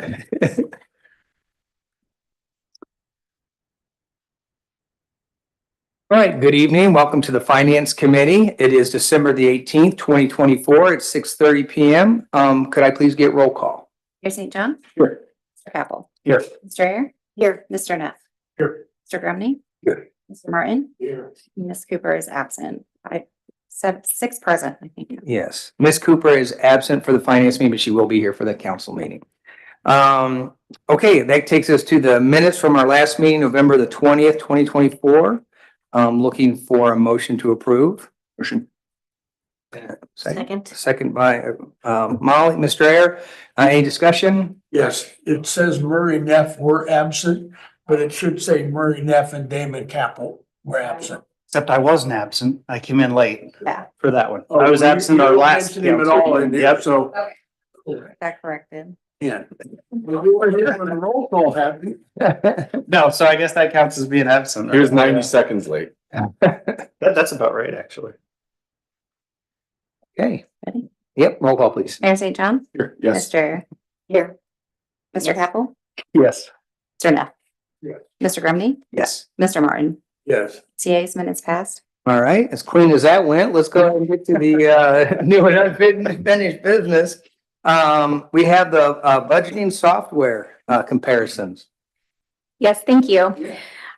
All right, good evening. Welcome to the Finance Committee. It is December the 18th, 2024 at 6:30 p.m. Could I please get roll call? Mayor St. John. Here. Mr. Capel. Here. Mr. Ayer. Here. Mr. Neff. Here. Mr. Grumney. Here. Mr. Martin. Here. Ms. Cooper is absent. Six present, I think. Yes, Ms. Cooper is absent for the Finance meeting, but she will be here for the council meeting. Okay, that takes us to the minutes from our last meeting, November the 20th, 2024. Looking for a motion to approve. Motion. Second by Molly. Mr. Ayer, any discussion? Yes, it says Murray Neff were absent, but it should say Murray Neff and Damon Capel were absent. Except I wasn't absent. I came in late Yeah. for that one. Oh, I was you- absent you our don't last. mention him at all in there, Yep. so. That corrected. Yeah. Well, we weren't here when the roll call happened. No, so I guess that counts as being absent. right? He was 90 seconds late. That's about right, actually. Okay. Ready? Yep, roll call, please. Mayor St. John. Here, yes. Mr. Ayer. Here. Mr. Capel. Yes. Mr. Neff. Yes. Mr. Grumney. Yes. Mr. Martin. Yes. CA's minutes passed. All right, as clean as that went, let's go ahead and get to the new and unfinished business. We have the budgeting software comparisons. Yes, thank you.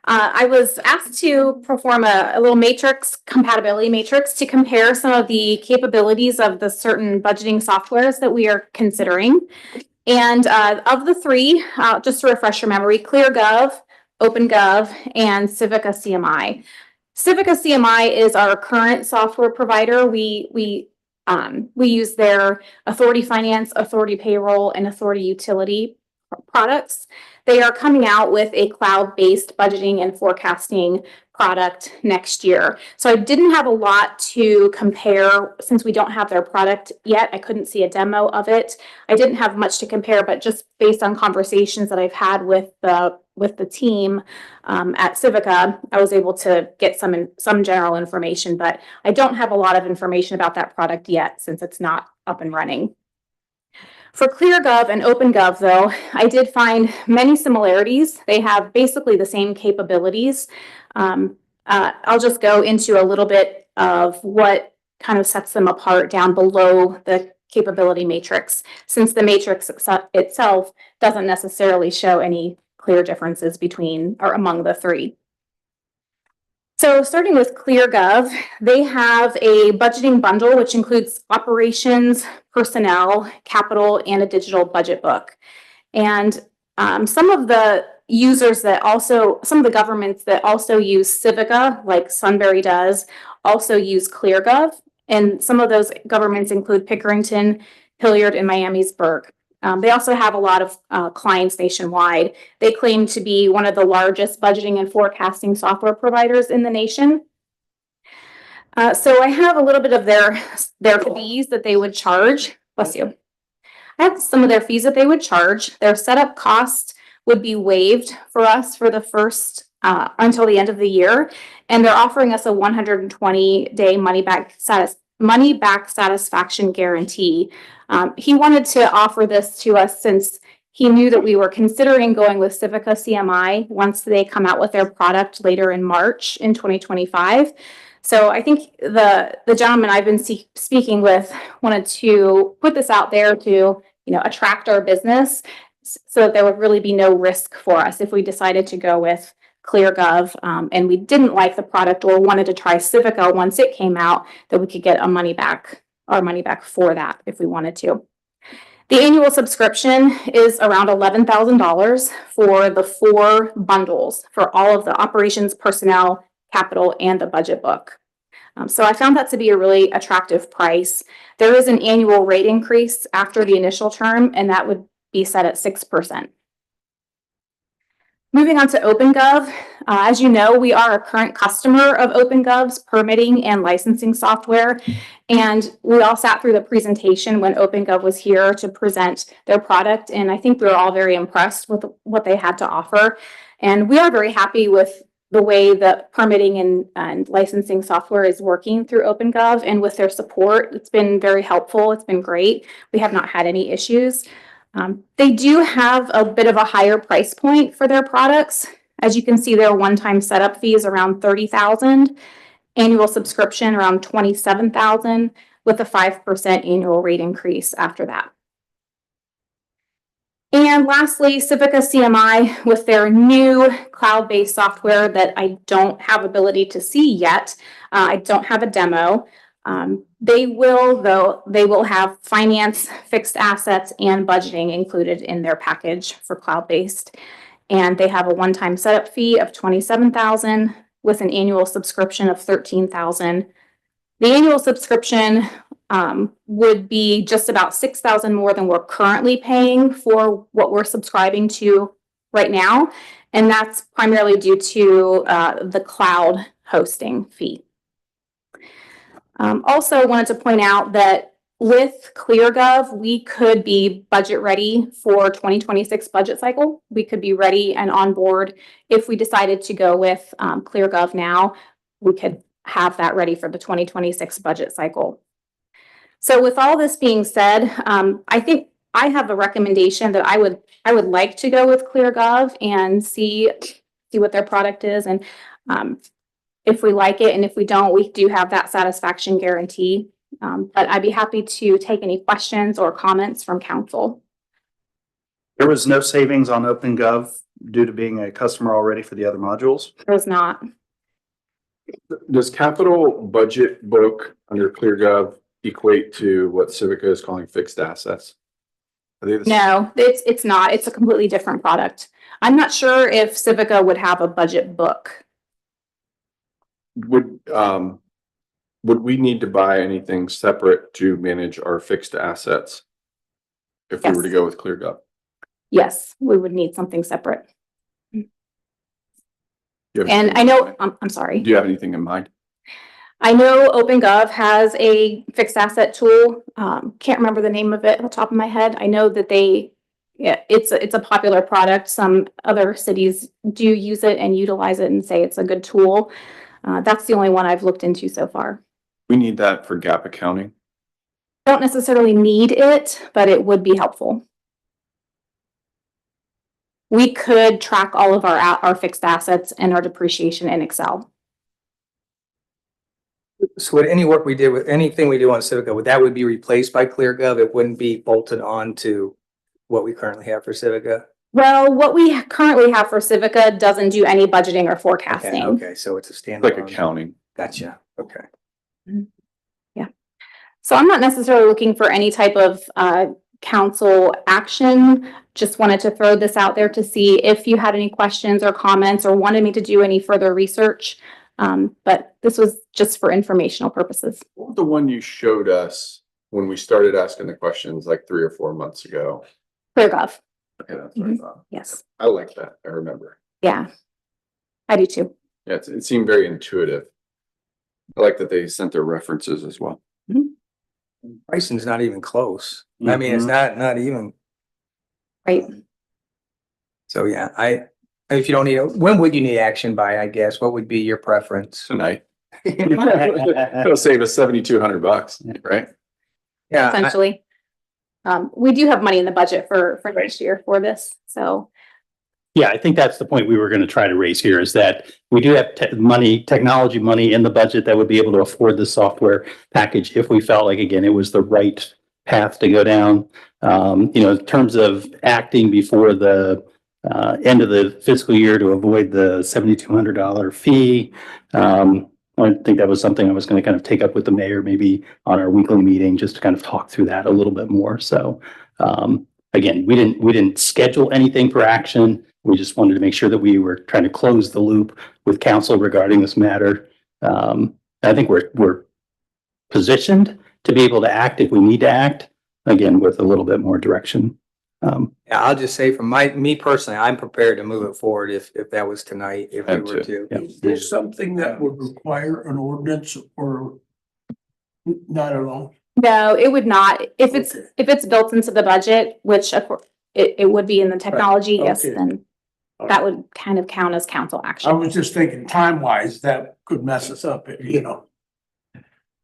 I was asked to perform a little matrix, compatibility matrix, to compare some of the capabilities of the certain budgeting softwares that we are considering. And of the three, just to refresh your memory, ClearGov, OpenGov, and Civica CMI. Civica CMI is our current software provider. We use their Authority Finance, Authority Payroll, and Authority Utility products. They are coming out with a cloud-based budgeting and forecasting product next year. So I didn't have a lot to compare since we don't have their product yet. I couldn't see a demo of it. I didn't have much to compare, but just based on conversations that I've had with the team at Civica, I was able to get some general information, but I don't have a lot of information about that product yet since it's not up and running. For ClearGov and OpenGov, though, I did find many similarities. They have basically the same capabilities. I'll just go into a little bit of what kind of sets them apart down below the capability matrix, since the matrix itself doesn't necessarily show any clear differences between or among the three. So starting with ClearGov, they have a budgeting bundle, which includes operations, personnel, capital, and a digital budget book. And some of the governments that also use Civica, like Sunbury does, also use ClearGov. And some of those governments include Pickerington, Hilliard, and Miamisburg. They also have a lot of clients nationwide. They claim to be one of the largest budgeting and forecasting software providers in the nation. So I have a little bit of their fees that they would charge. Bless you. I have some of their fees that they would charge. Their setup cost would be waived for us for the first until the end of the year, and they're offering us a 120-day money back satisfaction guarantee. He wanted to offer this to us since he knew that we were considering going with Civica CMI once they come out with their product later in March in 2025. So I think the gentleman I've been speaking with wanted to put this out there to attract our business so that there would really be no risk for us if we decided to go with ClearGov and we didn't like the product or wanted to try Civica once it came out, that we could get our money back for that if we wanted to. The annual subscription is around $11,000 for the 4 bundles for all of the operations, personnel, capital, and the budget book. So I found that to be a really attractive price. There is an annual rate increase after the initial term, and that would be set at 6%. Moving on to OpenGov, as you know, we are a current customer of OpenGov's permitting and licensing software, and we all sat through the presentation when OpenGov was here to present their product, and I think we were all very impressed with what they had to offer. And we are very happy with the way the permitting and licensing software is working through OpenGov, and with their support. It's been very helpful. It's been great. We have not had any issues. They do have a bit of a higher price point for their products. As you can see, their one-time setup fee is around $30,000, annual subscription around $27,000, with a 5% annual rate increase after that. And lastly, Civica CMI with their new cloud-based software that I don't have ability to see yet. I don't have a demo. They will have finance, fixed assets, and budgeting included in their package for cloud-based. And they have a one-time setup fee of $27,000 with an annual subscription of $13,000. The annual subscription would be just about $6,000 more than we're currently paying for what we're subscribing to right now. And that's primarily due to the cloud hosting fee. Also wanted to point out that with ClearGov, we could be budget ready for 2026 budget cycle. We could be ready and on board if we decided to go with ClearGov now. We could have that ready for the 2026 budget cycle. So with all this being said, I think I have a recommendation that I would like to go with ClearGov and see what their product is, and if we like it, and if we don't, we do have that satisfaction guarantee. But I'd be happy to take any questions or comments from council. There was no savings on OpenGov due to being a customer already for the other modules. There was not. Does capital budget book under ClearGov equate to what Civica is calling fixed assets? Are they the same? No, it's not. It's a completely different product. I'm not sure if Civica would have a budget book. Would we need to buy anything separate to manage our fixed assets if we were to Yes. go with ClearGov? Yes, we would need something separate. Do you have And anything I in know, mind? I'm sorry. Do you have anything in mind? I know OpenGov has a fixed asset tool. Can't remember the name of it on the top of my head. I know that it's a popular product. Some other cities do use it and utilize it and say it's a good tool. That's the only one I've looked into so far. We need that for GAAP accounting. Don't necessarily need it, but it would be helpful. We could track all of our fixed assets and our depreciation in Excel. So would anything we do on Civica, that would be replaced by ClearGov? It wouldn't be bolted on to what we currently have for Civica? Well, what we currently have for Civica doesn't do any budgeting or forecasting. Okay, so it's a It's like standalone. accounting. Gotcha, okay. So I'm not necessarily looking for any type of council action. Just wanted to throw this out there to see if you had any questions or comments or wanted me to do any further research. But this was just for informational purposes. What was the one you showed us when we started asking the questions like 3 or 4 months ago? ClearGov, Okay, that's what I thought. yes. I like that. I remember. Yeah, I do too. Yeah, it seemed very intuitive. I like that they sent their references as well. Pricing's not even close. I mean, it's not even, Right. so yeah, if you don't need, when would you need action by, I guess? What would be your preference? Tonight. It'll save us $7,200, right? Yeah, Essentially. We do have money in the budget for next year for this, so. Yeah, I think that's the point we were going to try to raise here is that we do have technology money in the budget that would be able to afford the software package if we felt like, again, it was the right path to go down. In terms of acting before the end of the fiscal year to avoid the $7,200 fee. I think that was something I was going to kind of take up with the mayor, maybe on our weekly meeting, just to kind of talk through that a little bit more. So again, we didn't schedule anything for action. We just wanted to make sure that we were trying to close the loop with council regarding this matter. I think we're positioned to be able to act if we need to act, again, with a little bit more direction. yeah, I'll just say from me personally, I'm prepared to move it forward if that was tonight, if we I'm were too. to. Yeah. Is this something that would require an ordinance or not at all? No, it would not. If Okay. it's built into the budget, which of course it would be in the technology, yes, Okay. then that would kind of count as council I action. was just thinking time-wise, that could mess us up, you know.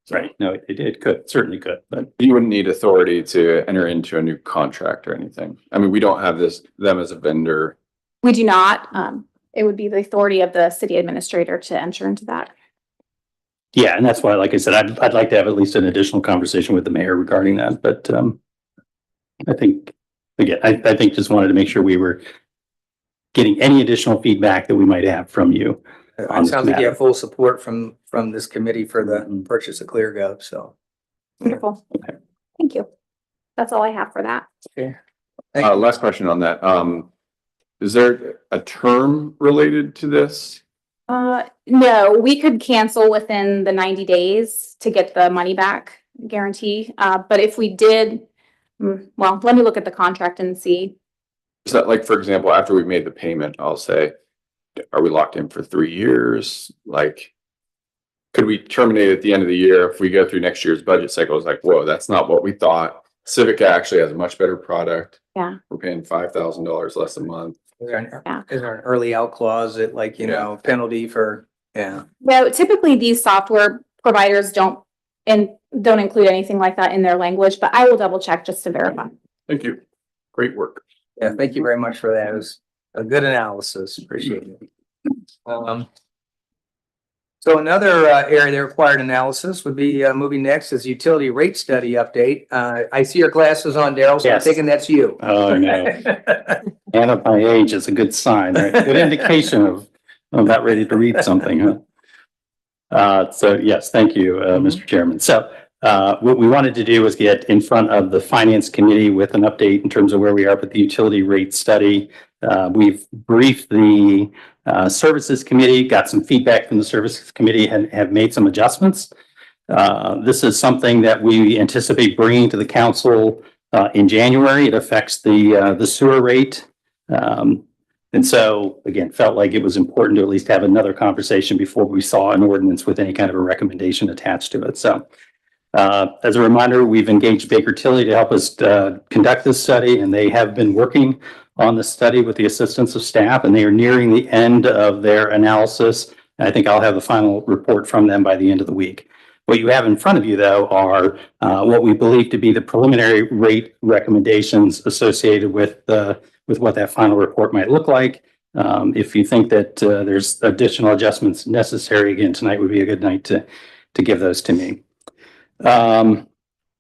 Right. No, it could, certainly could, but You wouldn't need authority to enter into a new contract or anything. I mean, we don't have them as a vendor. We do not. It would be the authority of the city administrator to enter into that. yeah, and that's why, like I said, I'd like to have at least an additional conversation with the mayor regarding that, but, I think, again, I think just wanted to make sure we were getting any additional feedback that we might have from you. It On this sounds like you matter. have full support from this committee for the purchase of ClearGov, so. Wonderful. Okay. Thank you. That's all I have for that. Okay. Thank you. Last question on that. Is there a term related to this? No, we could cancel within the 90 days to get the money back guarantee. But if we did, well, let me look at the contract and see. Is that like, for example, after we've made the payment, I'll say, are we locked in for 3 years? Like, could we terminate at the end of the year if we go through next year's budget cycle? It's like, whoa, that's not what we thought. Civica actually has a much better product. Yeah. We're paying $5,000 less a month. Is there an, Yeah. is there an early out clause that like, you know, penalty for, yeah. No, typically these software providers don't include anything like that in their language, but I will double check just to verify. Thank you. Great work. Yeah, thank you very much for that. It was a good analysis. Appreciate it. So another area that required analysis would be moving next is utility rate study update. I see your glasses on, Daryl, so I'm Yes. thinking that's you. Oh, no. And at my age is a good sign, right? Good indication of I'm about ready to read something, huh? So yes, thank you, Mr. Chairman. So what we wanted to do was get in front of the Finance Committee with an update in terms of where we are with the utility rate study. We've briefed the Services Committee, got some feedback from the Services Committee, and have made some adjustments. This is something that we anticipate bringing to the council in January. It affects the sewer rate. And so, again, felt like it was important to at least have another conversation before we saw an ordinance with any kind of a recommendation attached to it. So as a reminder, we've engaged Baker Tilly to help us conduct this study, and they have been working on the study with the assistance of staff, and they are nearing the end of their analysis. And I think I'll have the final report from them by the end of the week. What you have in front of you, though, are what we believe to be the preliminary rate recommendations associated with what that final report might look like. If you think that there's additional adjustments necessary, again, tonight would be a good night to give those to me.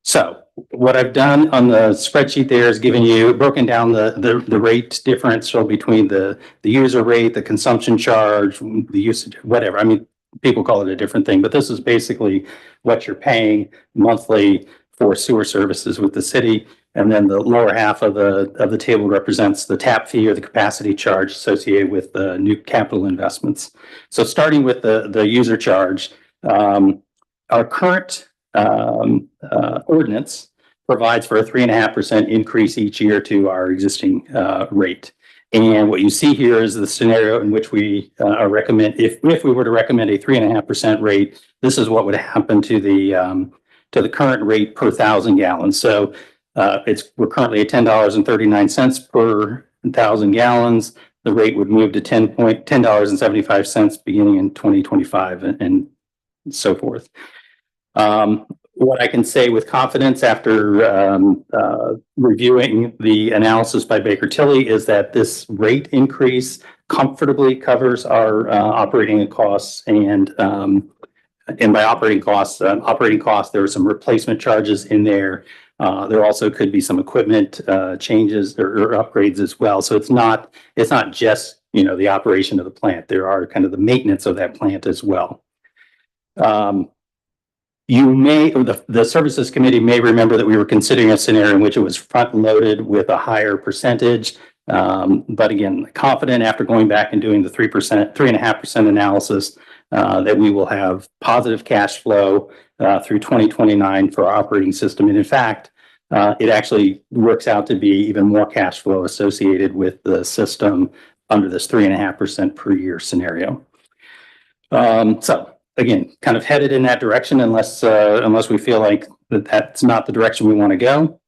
So what I've done on the spreadsheet there is given you broken down the rate differential between the user rate, the consumption charge, the usage, whatever. I mean, people call it a different thing, but this is basically what you're paying monthly for sewer services with the city. And then the lower half of the table represents the tap fee or the capacity charge associated with the new capital investments. So starting with the user charge, our current ordinance provides for a 3.5% increase each year to our existing rate. And what you see here is the scenario in which we recommend, if we were to recommend a 3.5% rate, this is what would happen to the current rate per 1,000 gallons. So we're currently at $10.39 per 1,000 gallons. The rate would move to $10.75 beginning in 2025 and so forth. What I can say with confidence after reviewing the analysis by Baker Tilly is that this rate increase comfortably covers our operating costs, and by operating costs, there are some replacement charges in there. There also could be some equipment changes or upgrades as well. So it's not just, the operation of the plant. There are kind of the maintenance of that plant as well. The Services Committee may remember that we were considering a scenario in which it was front loaded with a higher percentage. But again, confident after going back and doing the 3.5% analysis, that we will have positive cash flow through 2029 for our operating system. And in fact, it actually works out to be even more cash flow associated with the system under this 3.5% per year scenario. So again, kind of headed in that direction unless we feel like that's not the direction we want to go.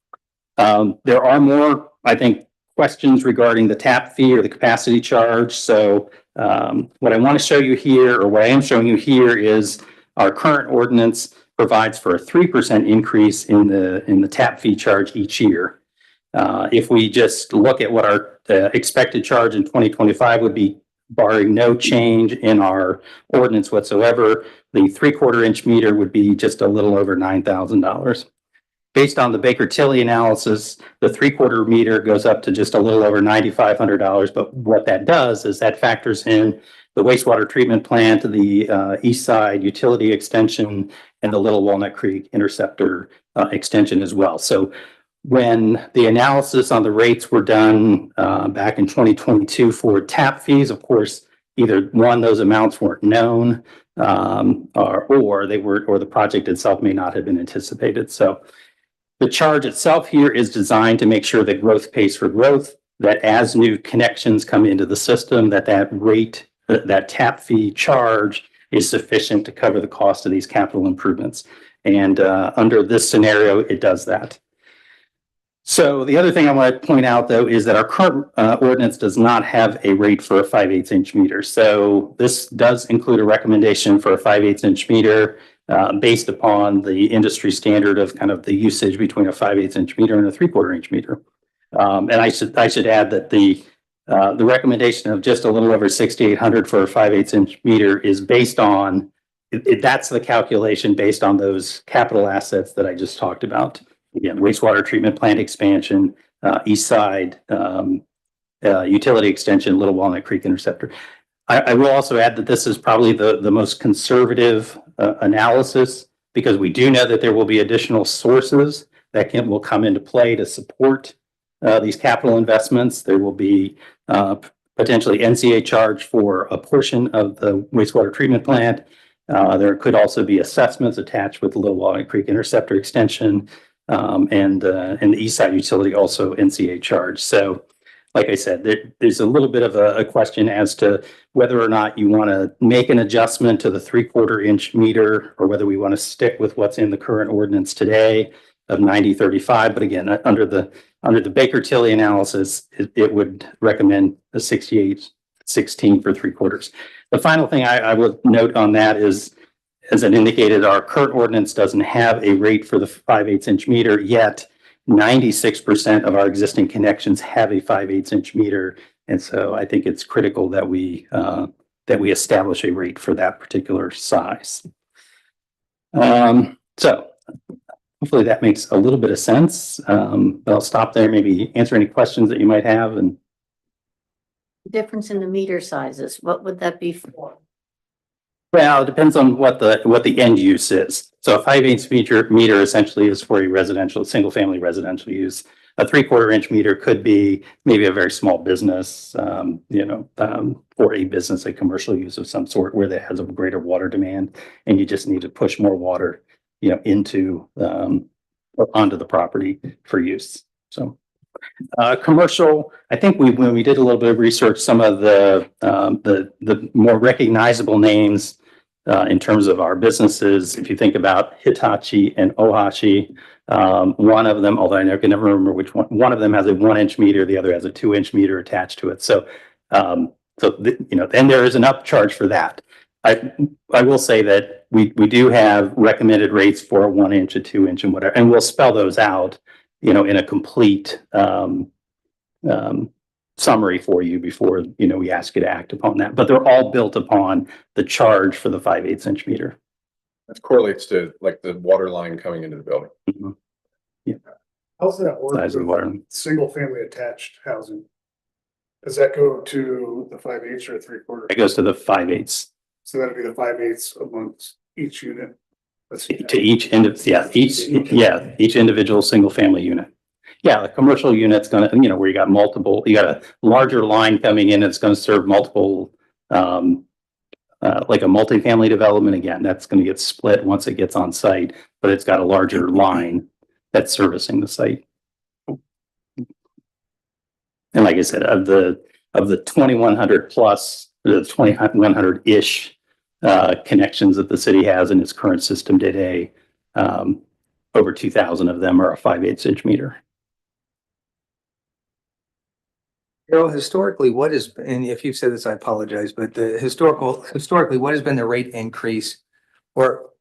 There are more, I think, questions regarding the tap fee or the capacity charge. So what I want to show you here, or what I am showing you here, is our current ordinance provides for a 3% increase in the tap fee charge each year. If we just look at what our expected charge in 2025 would be, barring no change in our ordinance whatsoever, the 3/4 inch meter would be just a little over $9,000. Based on the Baker Tilly analysis, the 3/4 meter goes up to just a little over $9,500. But what that does is that factors in the wastewater treatment plant, the east side utility extension, and the Little Walnut Creek interceptor extension as well. So when the analysis on the rates were done back in 2022 for tap fees, of course, either one, those amounts weren't known, or they were, or the project itself may not have been anticipated. So the charge itself here is designed to make sure that growth pays for growth, that as new connections come into the system, that rate, that tap fee charge is sufficient to cover the cost of these capital improvements. And under this scenario, it does that. So the other thing I want to point out, though, is that our current ordinance does not have a rate for a 5/8 inch meter. So this does include a recommendation for a 5/8 inch meter based upon the industry standard of kind of the usage between a 5/8 inch meter and a 3/4 inch meter. And I should add that the recommendation of just a little over 6,800 for a 5/8 inch meter is based on that's the calculation based on those capital assets that I just talked about. Again, wastewater treatment plant expansion, east side utility extension, Little Walnut Creek interceptor. I will also add that this is probably the most conservative analysis, because we do know that there will be additional sources that will come into play to support these capital investments. There will be potentially NCA charge for a portion of the wastewater treatment plant. There could also be assessments attached with the Little Walnut Creek interceptor extension. And the east side utility also NCA charge. So like I said, there's a little bit of a question as to whether or not you want to make an adjustment to the 3/4 inch meter, or whether we want to stick with what's in the current ordinance today of 90/35. But again, under the Baker Tilly analysis, it would recommend a 68/16 for 3/4. The final thing I would note on that is, as it indicated, our current ordinance doesn't have a rate for the 5/8 inch meter, yet 96% of our existing connections have a 5/8 inch meter. And so I think it's critical that we establish a rate for that particular size. So hopefully that makes a little bit of sense. But I'll stop there, maybe answer any questions that you might have. And Difference in the meter sizes, what would that be for? well, it depends on what the end use is. So a 5/8 meter essentially is for a single family residential use. A 3/4 inch meter could be maybe a very small business, for a business, a commercial use of some sort where that has a greater water demand, and you just need to push more water, into or onto the property for use. So commercial, I think when we did a little bit of research, some of the more recognizable names in terms of our businesses, if you think about Hitachi and Ohashi, one of them, although I can never remember which one of them has a 1 inch meter, the other has a 2 inch meter attached to it. So, then there is an upcharge for that. I will say that we do have recommended rates for a 1 inch, a 2 inch, and whatever, and we'll spell those out, in a complete summary for you before, we ask you to act upon that. But they're all built upon the charge for the 5/8 inch meter. That correlates to like the water line coming into the building. Mhm. How's that work Size of the water. with single family attached housing? Does that go to the 5/8 or 3/4? It goes to the 5/8. So that'd be the 5/8 amongst each unit. Let's see. To each individual single family unit. Yeah, the commercial unit's gonna, where you got a larger line coming in, it's gonna serve multiple, like a multifamily development. Again, that's gonna get split once it gets on site, but it's got a larger line that's servicing the site. And like I said, of the 2,100 plus, the 2,100-ish connections that the city has in its current system today, over 2,000 of them are a 5/8 inch meter. Historically, and if you've said this, I apologize, but historically, what has been the rate increase or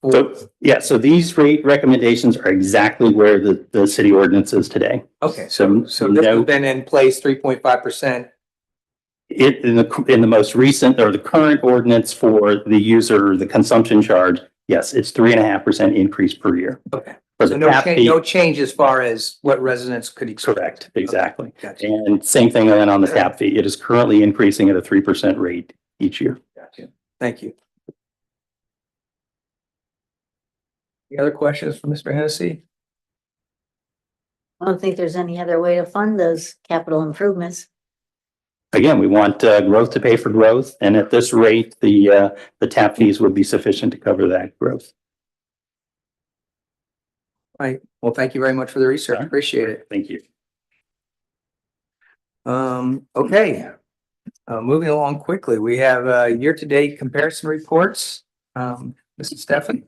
So, yeah, so these rate recommendations are exactly where the city ordinance is today. Okay, so this has been in place 3.5%. In the most recent or the current ordinance for the user, the consumption charge, yes, it's 3.5% increase per year. Okay. For So the no tap change, fee, no change as far as what residents could expect. correct, exactly. Gotcha. And same thing then on the tap fee. It is currently increasing at a 3% rate each year. Gotcha. Thank you. Any other questions for Mr. Hennessy? I don't think there's any other way to fund those capital improvements. Again, we want growth to pay for growth, and at this rate, the tap fees would be sufficient to cover that growth. Right. Well, thank you very much for the research. Sure. Appreciate it. Thank you. Okay. Moving along quickly, we have year-to-date comparison reports. Mrs. Stephanie.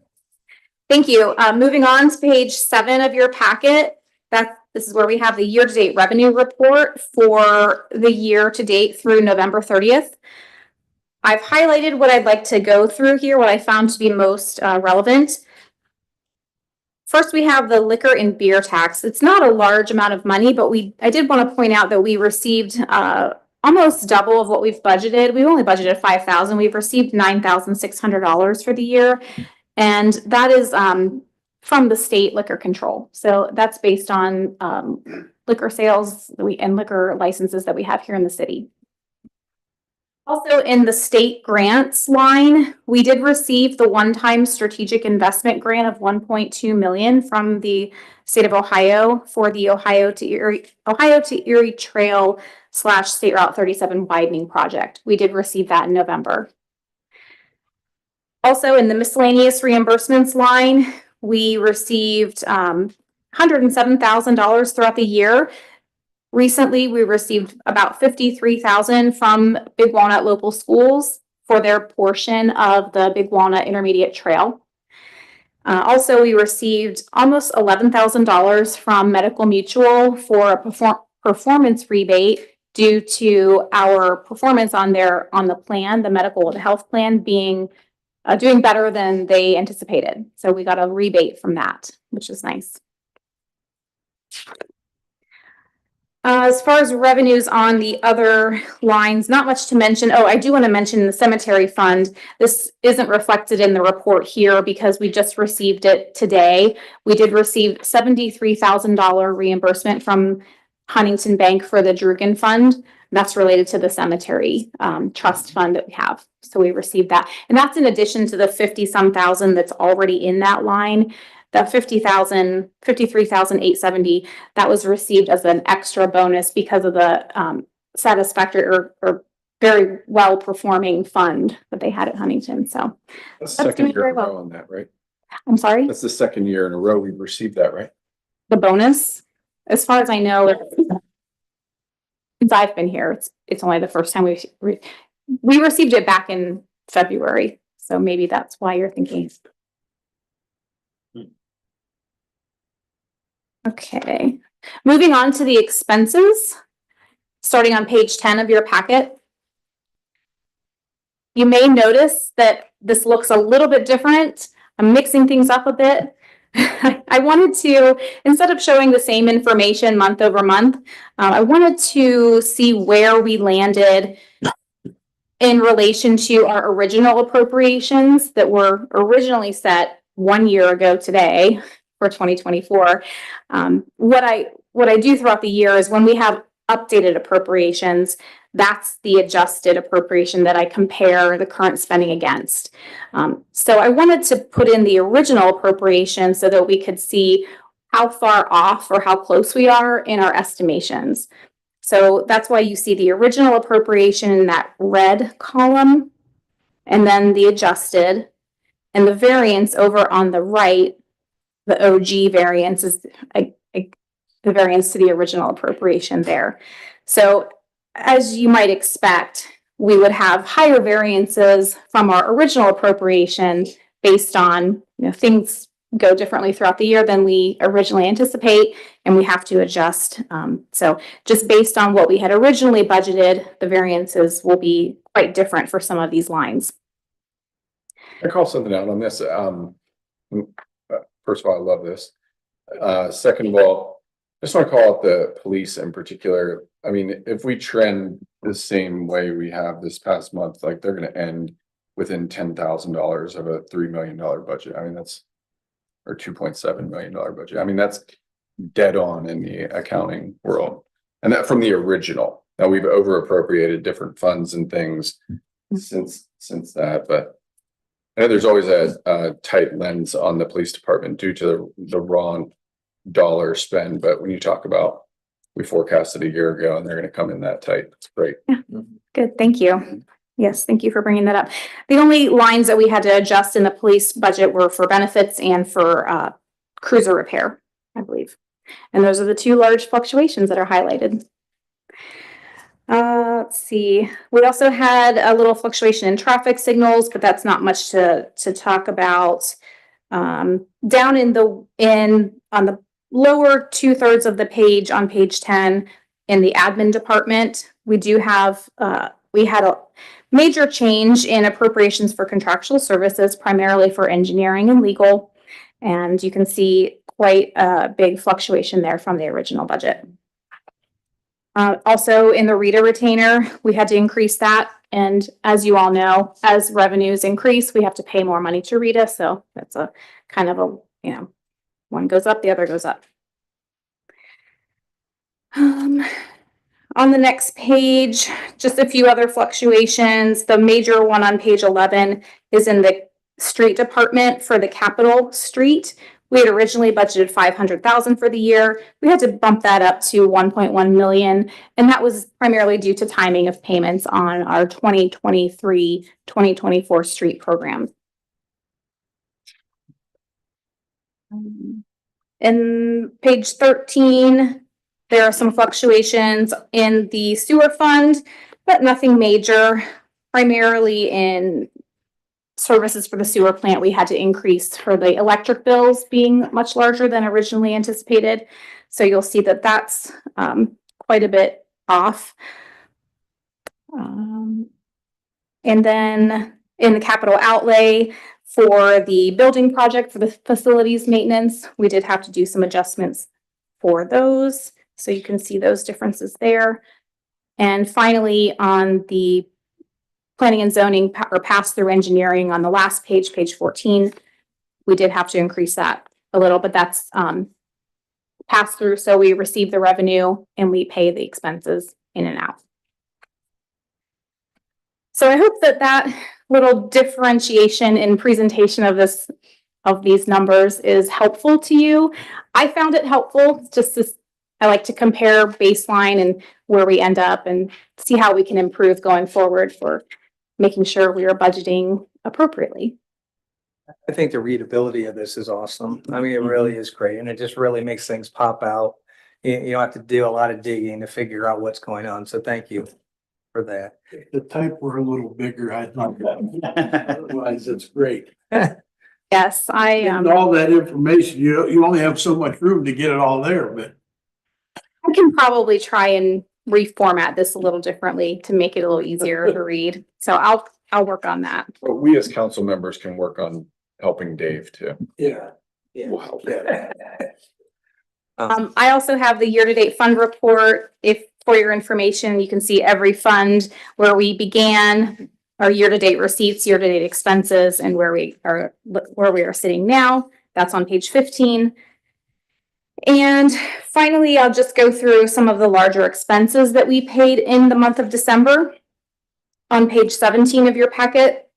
Thank you. Moving on to page 7 of your packet. This is where we have the year-to-date revenue report for the year-to-date through November 30th. I've highlighted what I'd like to go through here, what I found to be most relevant. First, we have the liquor and beer tax. It's not a large amount of money, but I did want to point out that we received almost double of what we've budgeted. We only budgeted $5,000. We've received $9,600 for the year. And that is from the state liquor control. So that's based on liquor sales and liquor licenses that we have here in the city. Also in the state grants line, we did receive the one-time strategic investment grant of $1.2 million from the state of Ohio for the Ohio to Erie Trail / State Route 37 widening project. We did receive that in November. Also in the miscellaneous reimbursements line, we received $107,000 throughout the year. Recently, we received about $53,000 from Big Walnut Local Schools for their portion of the Big Walnut Intermediate Trail. Also, we received almost $11,000 from Medical Mutual for a performance rebate due to our performance on the plan, the medical and health plan being doing better than they anticipated. So we got a rebate from that, which is nice. As far as revenues on the other lines, not much to mention. Oh, I do want to mention the cemetery fund. This isn't reflected in the report here because we just received it today. We did receive $73,000 reimbursement from Huntington Bank for the Drugan Fund. That's related to the cemetery trust fund that we have. So we received that. And that's in addition to the 50-some thousand that's already in that line. That $53,870, that was received as an extra bonus because of the satisfactory or very well performing fund that they had at Huntington. So That's the That's second doing year very in a well. row on that, right? I'm sorry, That's the second year in a row we've received that, right? the bonus, as far as I know, since I've been here, it's only the first time we received it back in February. So maybe that's why you're thinking. Okay, moving on to the expenses, starting on page 10 of your packet. You may notice that this looks a little bit different. I'm mixing things up a bit. I wanted to, instead of showing the same information month over month, I wanted to see where we landed in relation to our original appropriations that were originally set 1 year ago today for 2024. What I do throughout the year is when we have updated appropriations, that's the adjusted appropriation that I compare the current spending against. So I wanted to put in the original appropriation so that we could see how far off or how close we are in our estimations. So that's why you see the original appropriation in that red column, and then the adjusted, and the variance over on the right. The OG variance is the variance to the original appropriation there. So as you might expect, we would have higher variances from our original appropriation based on, things go differently throughout the year than we originally anticipate, and we have to adjust. So just based on what we had originally budgeted, the variances will be quite different for some of these lines. I call something out on this. First of all, I love this. Second of all, I just want to call out the police in particular. I mean, if we trend the same way we have this past month, like they're gonna end within $10,000 of a $3 million budget. I mean, that's or $2.7 million budget. I mean, that's dead on in the accounting world. And that from the original. Now we've over appropriated different funds and things since that, but I know there's always a tight lens on the police department due to the wrong dollar spend. But when you talk about, we forecasted a year ago and they're going to come in that tight. It's great. Good, thank you. Yes, thank you for bringing that up. The only lines that we had to adjust in the police budget were for benefits and for cruiser repair, I believe. And those are the two large fluctuations that are highlighted. Let's see. We also had a little fluctuation in traffic signals, but that's not much to talk about. Down on the lower 2/3 of the page on page 10 in the admin department, we do have we had a major change in appropriations for contractual services, primarily for engineering and legal. And you can see quite a big fluctuation there from the original budget. Also in the Rita retainer, we had to increase that. And as you all know, as revenues increase, we have to pay more money to Rita. So that's a kind of a, one goes up, the other goes up. On the next page, just a few other fluctuations. The major one on page 11 is in the street department for the Capitol Street. We had originally budgeted 500,000 for the year. We had to bump that up to 1.1 million. And that was primarily due to timing of payments on our 2023-2024 street program. In page 13, there are some fluctuations in the sewer fund, but nothing major. Primarily in services for the sewer plant, we had to increase for the electric bills being much larger than originally anticipated. So you'll see that that's quite a bit off. And then in the capital outlay for the building project for the facilities maintenance, we did have to do some adjustments for those. So you can see those differences there. And finally, on the planning and zoning or pass-through engineering on the last page, page 14, we did have to increase that a little, but that's pass-through. So we receive the revenue and we pay the expenses in and out. So I hope that that little differentiation in presentation of these numbers is helpful to you. I found it helpful just to, I like to compare baseline and where we end up and see how we can improve going forward for making sure we are budgeting appropriately. I think the readability of this is awesome. I mean, it really is great. And it just really makes things pop out. You don't have to do a lot of digging to figure out what's going on. So thank you for that. If the type were a little bigger, I'd like that. Otherwise, it's great. Yes, And all that information, you only have so much room to get it all there, but. I can probably try and reformat this a little differently to make it a little easier to read. So I'll work on that. But we as council members can work on helping Dave too. Yeah. We'll help. I also have the year-to-date fund report. If for your information, you can see every fund where we began, our year-to-date receipts, year-to-date expenses, and where we are sitting now. That's on page 15. And finally, I'll just go through some of the larger expenses that we paid in the month of December. On page 17 of your packet,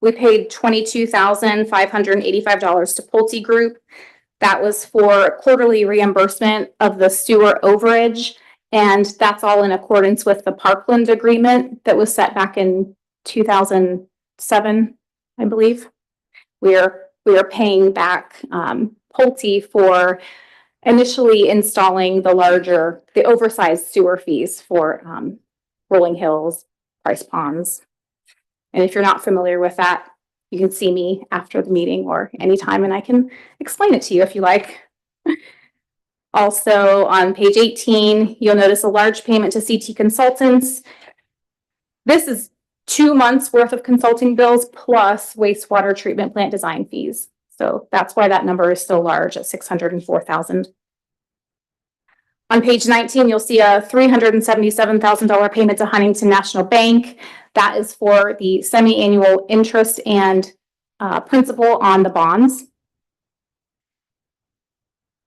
we paid $22,585 to Pulte Group. That was for quarterly reimbursement of the sewer overage. And that's all in accordance with the Parkland agreement that was set back in 2007, I believe. We are paying back Pulte for initially installing the oversized sewer fees for Rolling Hills, Price Ponds. And if you're not familiar with that, you can see me after the meeting or anytime and I can explain it to you if you like. Also on page 18, you'll notice a large payment to CT Consultants. This is 2 months worth of consulting bills plus wastewater treatment plant design fees. So that's why that number is so large at $604,000. On page 19, you'll see a $377,000 payment to Huntington National Bank. That is for the semi-annual interest and principal on the bonds.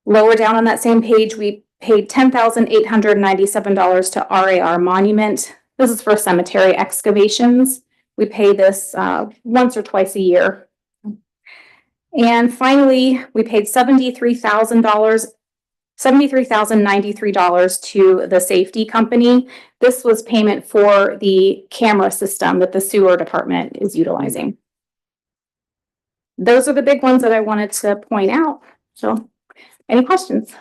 Lower down on that same page, we paid $10,897 to RAR Monument. This is for cemetery excavations. We pay this once or twice a year. And finally, we paid $73,093 to the safety company. This was payment for the camera system that the sewer department is utilizing. Those are the big ones that I wanted to point out. So, any questions?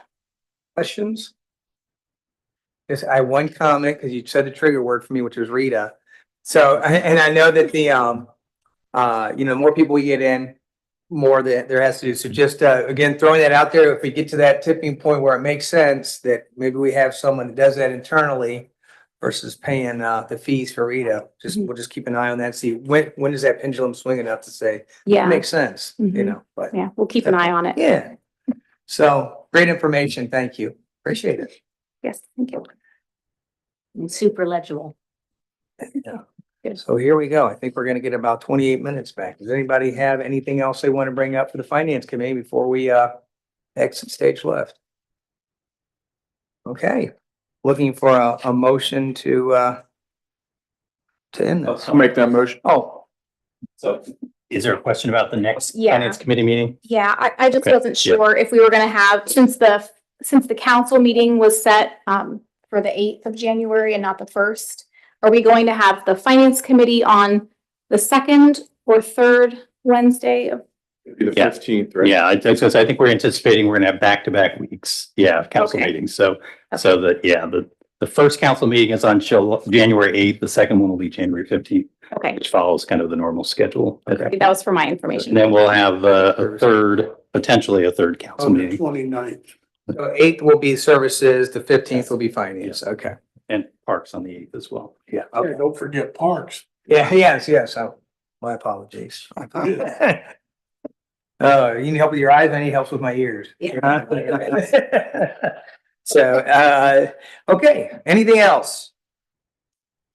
Questions? Yes, I have one comment, because you said the trigger word for me, which was Rita. So, and I know that the, more people we get in, more that there has to do. So just, again, throwing that out there, if we get to that tipping point where it makes sense that maybe we have someone that does that internally versus paying, the fees for Rita, we'll just keep an eye on that, see when is that pendulum swing enough to say, it Yeah, makes sense, Mhm. but yeah, we'll keep an eye on it. yeah. So great information. Thank you. Appreciate it. Yes, thank you. And super legible. Yeah. So here we go. I think we're gonna get about 28 minutes back. Does anybody have anything else they want to bring up for the finance committee before we exit stage left? Okay, looking for a motion to end this. I'll make that motion. Oh, So is there a question about the next Yeah. finance committee meeting? Yeah, I just Okay, wasn't yeah. sure if we were gonna have, since the council meeting was set for the 8th of January and not the 1st, are we going to have the finance committee on the 2nd or 3rd Wednesday of? It'd be the Yeah. 15th, right? Yeah, I think we're anticipating we're gonna have back-to-back weeks, of council Okay. meetings. So the first council meeting is on January 8th, the second one will be January 15th, Okay, which follows kind of the normal schedule. Okay. that was for my information. And then we'll have potentially a third council On the meeting 29th. so 8th will be services, the 15th will be finance. Okay, and parks on the 8th as well. yeah. Hey, Okay. don't forget parks. Yeah, yes. Oh, my apologies. You need help with your eyes, I need help with my ears. So, okay, anything else?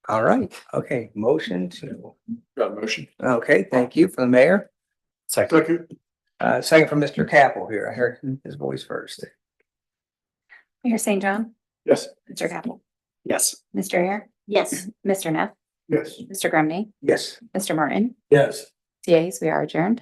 All right, okay, motion to, Got a motion. okay, thank you from the mayor. Second. Second from Mr. Capel here. I heard his voice first. Mayor St. John, Yes. Mr. Capel, Yes. Mr. Air, Yes. Mr. Neff, Yes. Mr. Grumney, Yes. Mr. Martin, Yes. CAs, we are adjourned.